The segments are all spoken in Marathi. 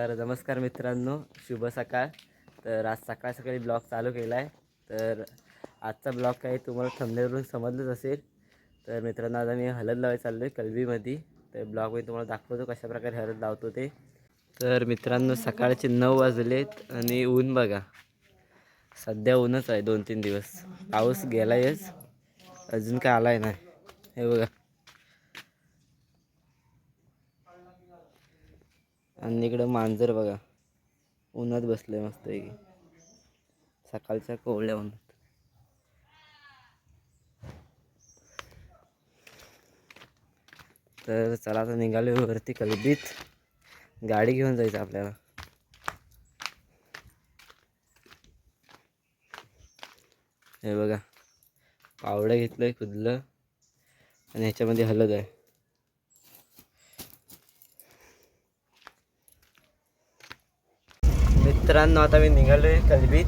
तर नमस्कार मित्रांनो, शुभ सकाळ. तर आज सकाळ सकाळी ब्लॉग चालू केला आहे. तर आजचा ब्लॉग काही तुम्हाला थंबनेलवरून समजलंच असेल. तर मित्रांनो, आज आम्ही हळद लावायला चाललो आहे कलबीमध्ये. तर ब्लॉगमध्ये तुम्हाला दाखवतो कशाप्रकारे हळद लावतो ते. तर मित्रांनो, सकाळचे 9 वाजलेत आणि ऊन बघा, सध्या ऊनच आहे 2-3 दिवस. पाऊस गेलायच, अजून काय आलाय नाही. हे बघा, आणि इकडं मांजर बघा उन्हात बसलंय मस्त पैकी, सकाळच्या कोवळ्या उन्हात. तर चला आता निघालो वरती कलबीत. गाडी घेऊन जायचं आपल्याला. हे बघा, पावडं घेतलंय खुदलं आणि ह्याच्यामध्ये हळद आहे. मित्रांनो, आता मी निघालोय कलबीत.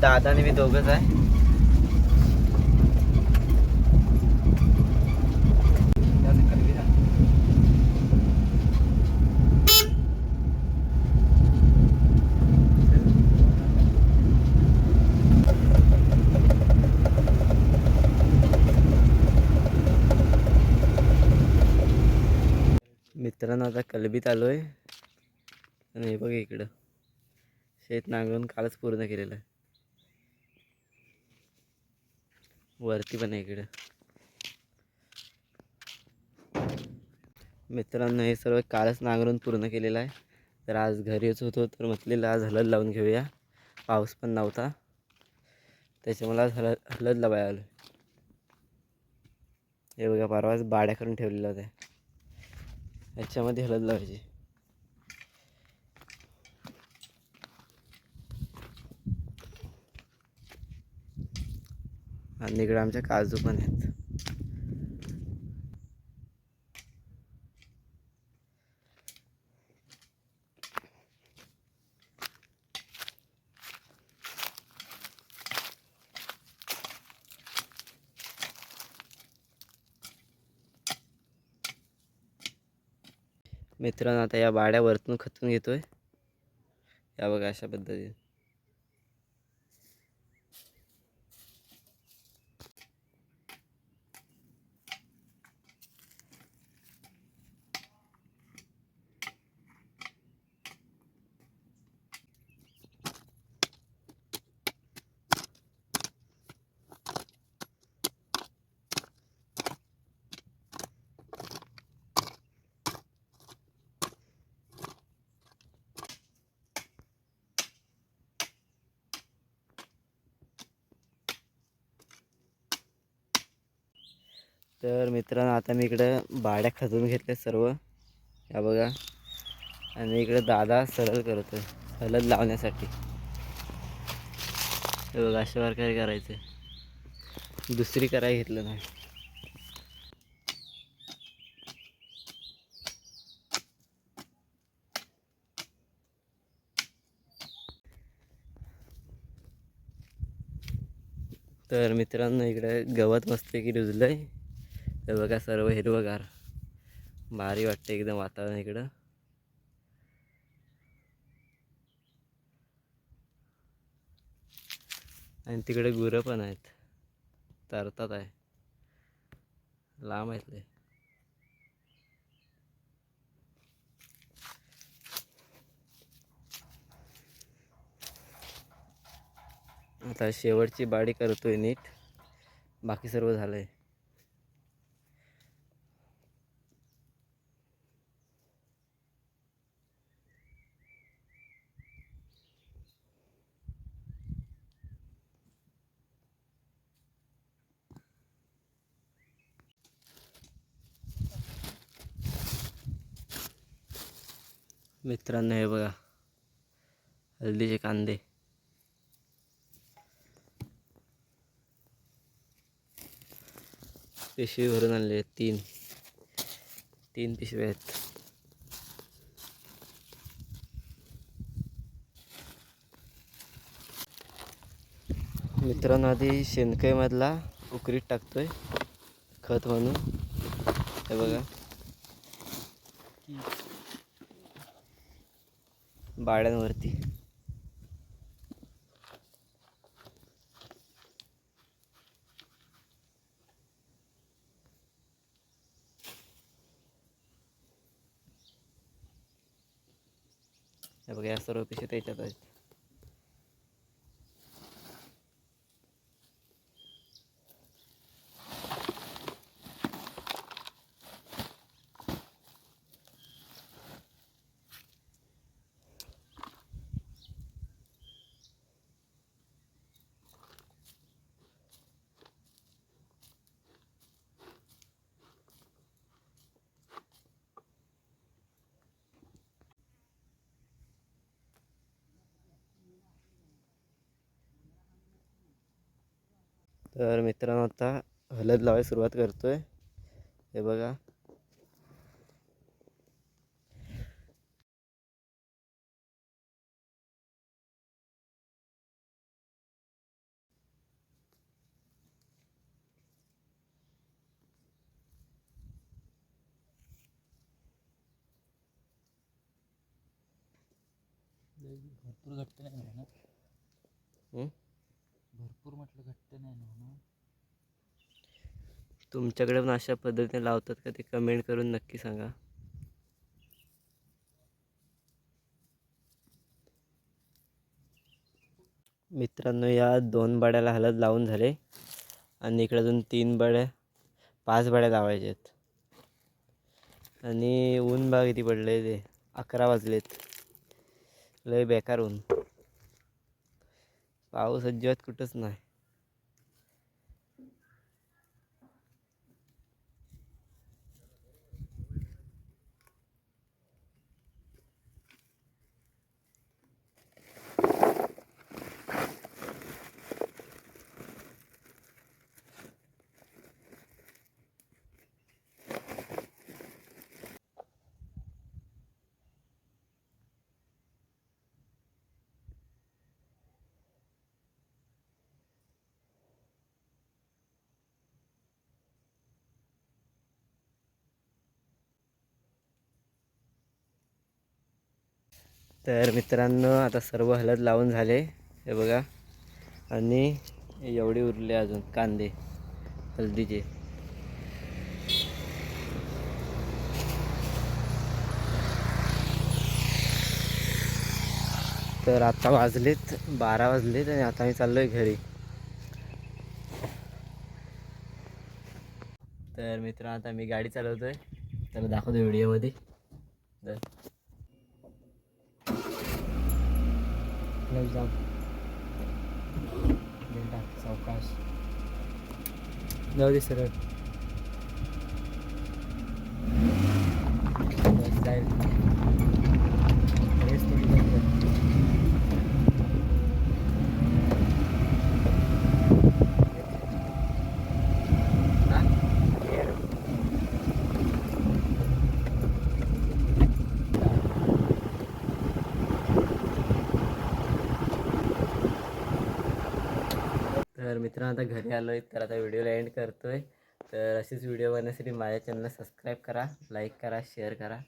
दादा आणि मी दोघंच आहे. मित्रांनो, आता कलबीत आलोय आणि हे बघ इकडं शेत नांगरून कालच पूर्ण केलेलं आहे. वरती पण आहे इकडं. मित्रांनो, हे सर्व कालच नांगरून पूर्ण केलेलं आहे. तर आज घरी येत होतो तर म्हटलेलं आज हळद लावून घेऊया. पाऊस पण नव्हता, त्याच्यामुळे आज हळद लावायला आलो. हे बघा, परवाच बाड्या करून ठेवलेल्या होत्या, ह्याच्यामध्ये हळद लावायची. आणि इकडे आमच्या काजू पण आहेत. मित्रांनो, आता या बाड्या वरतून खतून घेतोय. या बघा, अशा पद्धतीने. तर मित्रांनो, आता मी इकडं बाड्या खतून घेतल्या सर्व. या बघा, आणि इकडे दादा सरळ करतोय हळद लावण्यासाठी. हे बघा, अशा प्रकारे करायचं, दुसरी करायला घेतलं नाही. तर मित्रांनो, इकडे गवत मस्तपैकी रुजलंय. हे बघा, सर्व हिरवगार, भारी वाटतं एकदम वातावरण इकडं. आणि तिकडे गुरं पण आहेत, तरतात आहे, लांब आहेत लय. आता शेवटची बाडी करतोय नीट, बाकी सर्व झालंय. मित्रांनो, हे बघा, हळदीचे कांदे. पिशवी भरून आणले, तीन पिशव्या आहेत. मित्रांनो, आधी शेणकाईमधला उकरीत टाकतोय खत म्हणून. हे बघा, बाळ्यांवरती. हे बघा, या सर्व पिशे त्याच्यात आहेत. तर मित्रांनो, आता हळद लावायला सुरुवात करतोय. हे बघा, भरपूर घट्ट नाही ना. भरपूर म्हटलं घट्ट नाही ना. तुमच्याकडे पण अशा पद्धतीने लावतात का ते कमेंट करून नक्की सांगा. मित्रांनो, या 2 बड्याला हळद लावून झाले आणि इकडे अजून 3 बड्या 5 बड्या लावायचे आहेत. आणि ऊन बघा किती पडले, ते 11 वाजलेत. लय बेकार ऊन, पाऊस अजिबात कुठंच नाही. तर मित्रांनो, आता सर्व हळद लावून झाले. हे बघा, आणि एवढे उरले अजून कांदे हळदीचे. तर आता वाजलेत 12 वाजलेत आणि आता मी चाललोय घरी. तर मित्र, आता मी गाडी चालवतोय, त्याला दाखवतो व्हिडिओमध्ये. जाऊ बेटा सावकाश जाऊ दे सरळ जाईल. रेस थोडी बंद तर मित्रांनो, आता घरी आलो आहे, तर आता व्हिडिओला एंड करतोय. तर अशीच व्हिडिओ बनवण्यासाठी माझ्या चॅनलला सबस्क्राईब करा, लाईक करा, शेअर करा.